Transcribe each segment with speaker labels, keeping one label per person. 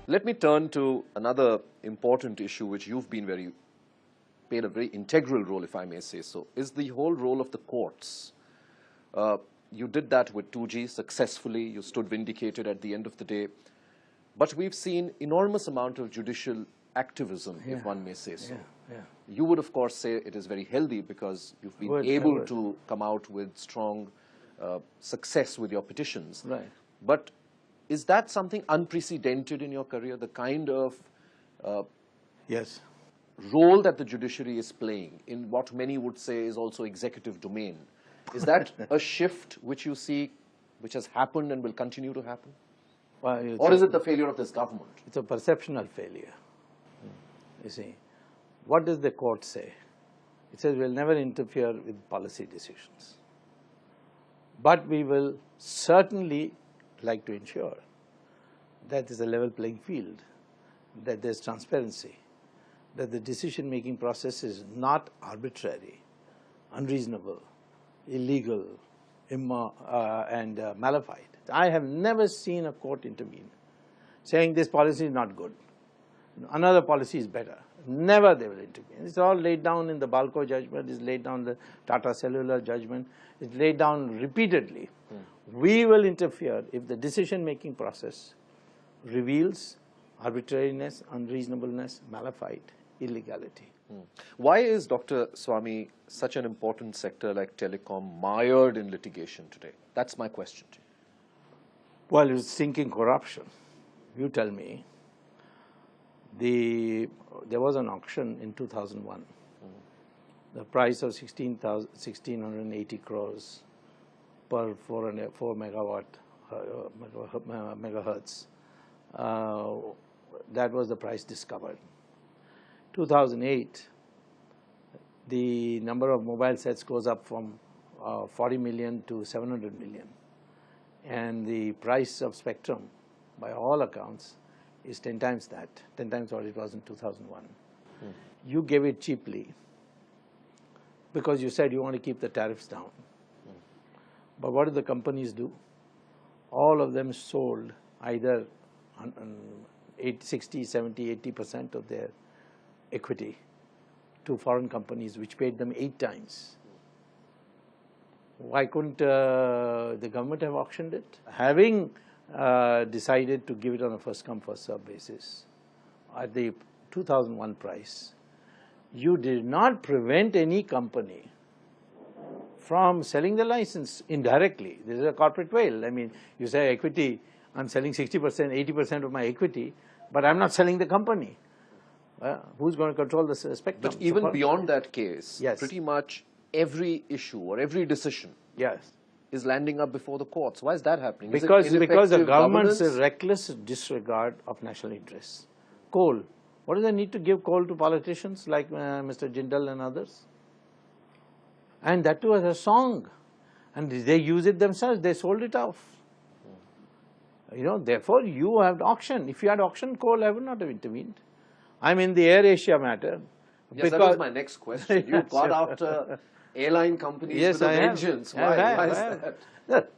Speaker 1: Let me turn to another important issue which you've been played a very integral role, if I may say so, is the whole role of the courts. You did that with 2G successfully. You stood vindicated at the end of the day. But we've seen enormous amount of judicial activism, if one may say so. You would, of course, say it is very healthy because you've been able to come out with strong success with your petitions.
Speaker 2: Right.
Speaker 1: But is that something unprecedented in your career, the kind of
Speaker 2: Yes.
Speaker 1: role that the judiciary is playing in what many would say is also executive domain? Is that a shift which you see, which has happened and will continue to happen?
Speaker 2: Well,
Speaker 1: or is it the failure of this government?
Speaker 2: It's a perceptional failure. You see, what does the court say? It says we'll never interfere with policy decisions. But we will certainly like to ensure that there's a level playing field, that there's transparency, that the decision-making process is not arbitrary, unreasonable, illegal, and malified. I have never seen a court intervene saying this policy is not good, another policy is better. Never they will intervene. It's all laid down in the Balco judgment, it's laid down in the Tata Cellular judgment, it's laid down repeatedly. We will interfere if the decision-making process reveals arbitrariness, unreasonableness, malafide, illegality.
Speaker 1: Why is, Dr. Swamy, such an important sector like telecom mired in litigation today? That's my question to you.
Speaker 2: Well, it's sinking corruption. You tell me. There was an auction in 2001. The price of 1,680 crores per 4 megahertz. That was the price discovered. 2008, the number of mobile sets goes up from 40 million to 700 million. And the price of spectrum, by all accounts, is 10 times that, 10 times what it was in 2001. You gave it cheaply because you said you want to keep the tariffs down. But what did the companies do? All of them sold either 60, 70, 80% of their equity to foreign companies, which paid them 8 times. Why couldn't the government have auctioned it? Having decided to give it on a first-come, first-served basis at the 2001 price, you did not prevent any company from selling the license indirectly. This is a corporate whale. I mean, you say equity, I'm selling 60%, 80% of my equity, but I'm not selling the company. Who's going to control the spectrum?
Speaker 1: But even beyond that case,
Speaker 2: yes,
Speaker 1: pretty much every issue or every decision,
Speaker 2: yes,
Speaker 1: is landing up before the courts. Why is that happening?
Speaker 2: Because the government's reckless disregard of national interests. Coal. What do they need to give coal to politicians like Mr. Jindal and others? And that too as a song. And they use it themselves, they sold it off. You know, therefore you have auction. If you had auctioned coal, I would not have intervened. I mean the Air Asia matter.
Speaker 1: Yes, that was my next question. You got after airline companies with a vengeance. Why is that?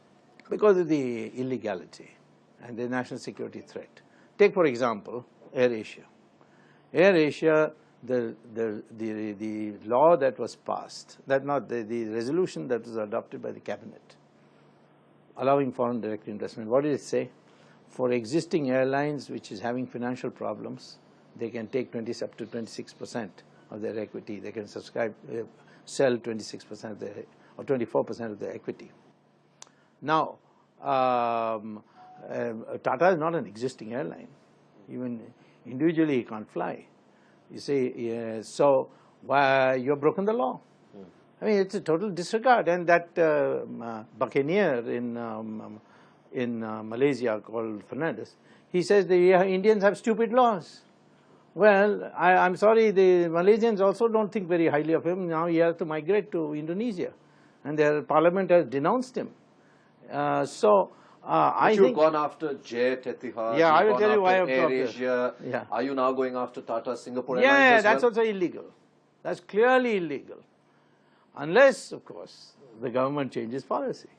Speaker 2: Because of the illegality and the national security threat. Take for example Air Asia. Air Asia, the law that was passed, the resolution that was adopted by the cabinet, allowing foreign direct investment. What did it say? For existing airlines which is having financial problems, they can take up to 26% of their equity. They can sell 26% of their, or 24% of their equity. Now, Tata is not an existing airline. Even individually he can't fly. You say, so why you have broken the law? I mean, it's a total disregard. And that buccaneer in Malaysia called Fernandez, he says the Indians have stupid laws. Well, I'm sorry, the Malaysians also don't think very highly of him. Now he has to migrate to Indonesia, and their parliament has denounced him. I think
Speaker 1: you've gone after Jet, Etihad,
Speaker 2: yeah, I will tell you why I've
Speaker 1: Air Asia.
Speaker 2: Yeah.
Speaker 1: Are you now going after Tata Singapore
Speaker 2: Airlines? Yeah,
Speaker 1: that's
Speaker 2: also illegal. That's clearly illegal. Unless, of course, the government changes policy.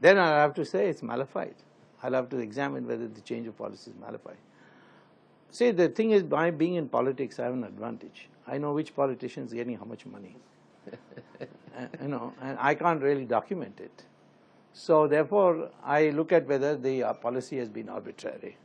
Speaker 2: Then I'll have to say it's malified. I'll have to examine whether the change of policy is malified. See, the thing is, by being in politics, I have an advantage. I know which politician is getting how much money. You know, and I can't really document it. So therefore, I look at whether the policy has been arbitrary.